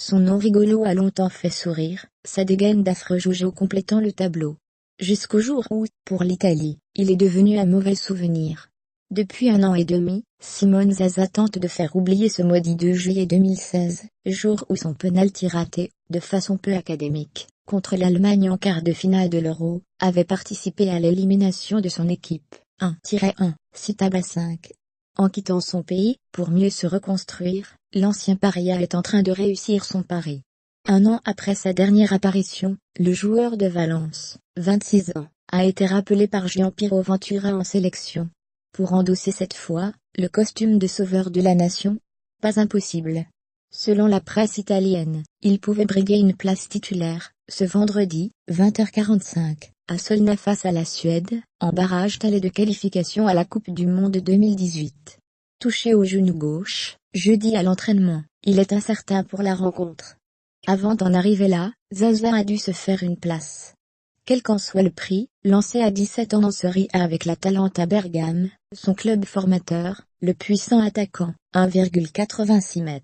Son nom rigolo a longtemps fait sourire, sa dégaine d'affreux joujou complétant le tableau. Jusqu'au jour où, pour l'Italie, il est devenu un mauvais souvenir. Depuis 1 an et demi, Simone Zaza tente de faire oublier ce maudit 2 juillet 2016, jour où son penalty raté, de façon peu académique, contre l'Allemagne en quart de finale de l'Euro, avait participé à l'élimination de son équipe, 1-1, 6-5. En quittant son pays, pour mieux se reconstruire, l'ancien paria est en train de réussir son pari. 1 an après sa dernière apparition, le joueur de Valence, 26 ans, a été rappelé par Gianpiero Ventura en sélection. Pour endosser cette fois, le costume de sauveur de la nation? Pas impossible. Selon la presse italienne, il pouvait briguer une place titulaire, ce vendredi, 20h45, à Solna face à la Suède, en barrage aller de qualification à la Coupe du Monde 2018. Touché au genou gauche, jeudi à l'entraînement, il est incertain pour la rencontre. Avant d'en arriver là, Zaza a dû se faire une place. Quel qu'en soit le prix, lancé à 17 ans en Serie A avec l'Atalanta Bergame, son club formateur, le puissant attaquant, 1,86 m,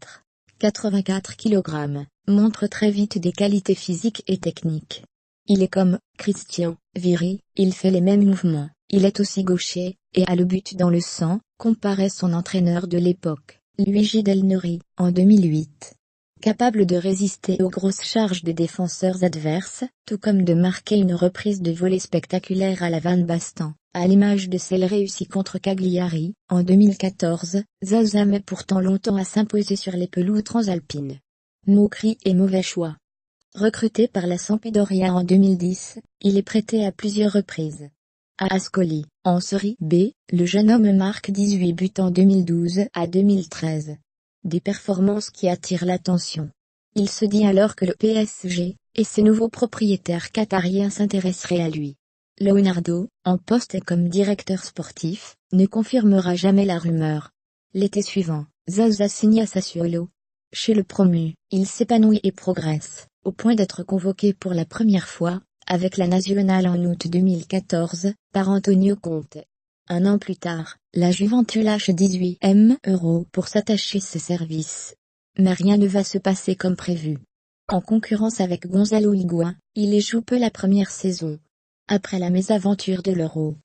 84 kg, montre très vite des qualités physiques et techniques. Il est comme Christian Vieri, il fait les mêmes mouvements, il est aussi gaucher, et a le but dans le sang, comparait son entraîneur de l'époque, Luigi Del Nori, en 2008. Capable de résister aux grosses charges des défenseurs adverses, tout comme de marquer une reprise de volée spectaculaire à la Van Basten, à l'image de celle réussie contre Cagliari, en 2014, Zaza met pourtant longtemps à s'imposer sur les pelouses transalpines. Moquerie et mauvais choix. Recruté par la Sampdoria en 2010, il est prêté à plusieurs reprises. À Ascoli, en Serie B, le jeune homme marque 18 buts en 2012 à 2013. Des performances qui attirent l'attention. Il se dit alors que le PSG, et ses nouveaux propriétaires qatariens s'intéresseraient à lui. Leonardo, en poste comme directeur sportif, ne confirmera jamais la rumeur. L'été suivant, Zaza signe à Sassuolo. Chez le promu, il s'épanouit et progresse, au point d'être convoqué pour la première fois, avec la nationale en août 2014, par Antonio Conte. 1 an plus tard, la Juventus lâche 18 millions d'euros pour s'attacher ses services. Mais rien ne va se passer comme prévu. En concurrence avec Gonzalo Higuaín, il y joue peu la première saison. Après la mésaventure de l'Euro,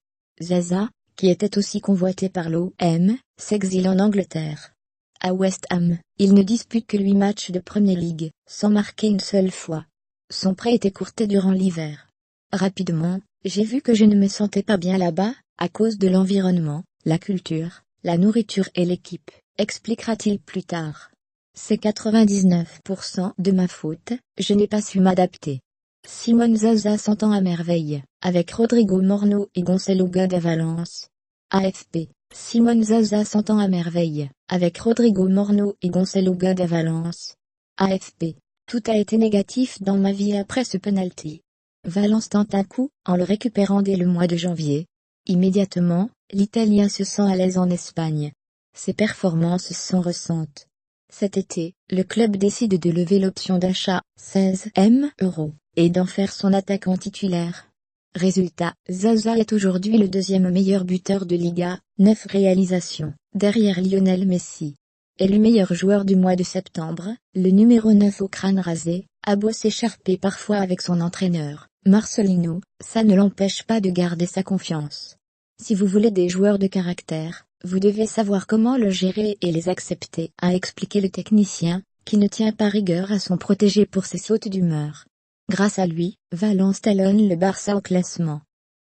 Zaza, qui était aussi convoité par l'OM, s'exile en Angleterre. À West Ham, il ne dispute que 8 matchs de Premier League, sans marquer une seule fois. Son prêt est écourté durant l'hiver. Rapidement, j'ai vu que je ne me sentais pas bien là-bas, à cause de l'environnement, la culture, la nourriture et l'équipe, expliquera-t-il plus tard. C'est 99% de ma faute, je n'ai pas su m'adapter. Simone Zaza s'entend à merveille, avec Rodrigo Morno et Gonçalo Guedes à Valence. AFP, Simone Zaza s'entend à merveille, avec Rodrigo Morno et Gonçalo Guedes à Valence. AFP, tout a été négatif dans ma vie après ce penalty. Valence tente un coup, en le récupérant dès le mois de janvier. Immédiatement, l'Italien se sent à l'aise en Espagne. Ses performances s'en ressentent. Cet été, le club décide de lever l'option d'achat, 16 millions d'euros, et d'en faire son attaquant titulaire. Résultat, Zaza est aujourd'hui le deuxième meilleur buteur de Liga, 9 réalisations, derrière Lionel Messi. Élu meilleur joueur du mois de septembre, le numéro 9 au crâne rasé, a beau s'écharper parfois avec son entraîneur, Marcelino, ça ne l'empêche pas de garder sa confiance. Si vous voulez des joueurs de caractère, vous devez savoir comment le gérer et les accepter, a expliqué le technicien, qui ne tient pas rigueur à son protégé pour ses sautes d'humeur. Grâce à lui, Valence talonne le Barça au classement.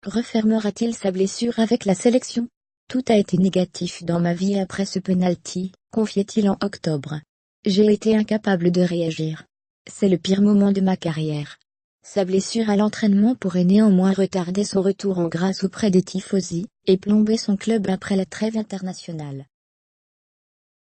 Refermera-t-il sa blessure avec la sélection? Tout a été négatif dans ma vie après ce penalty, confiait-il en octobre. J'ai été incapable de réagir. C'est le pire moment de ma carrière. Sa blessure à l'entraînement pourrait néanmoins retarder son retour en grâce auprès des tifosi, et plomber son club après la trêve internationale.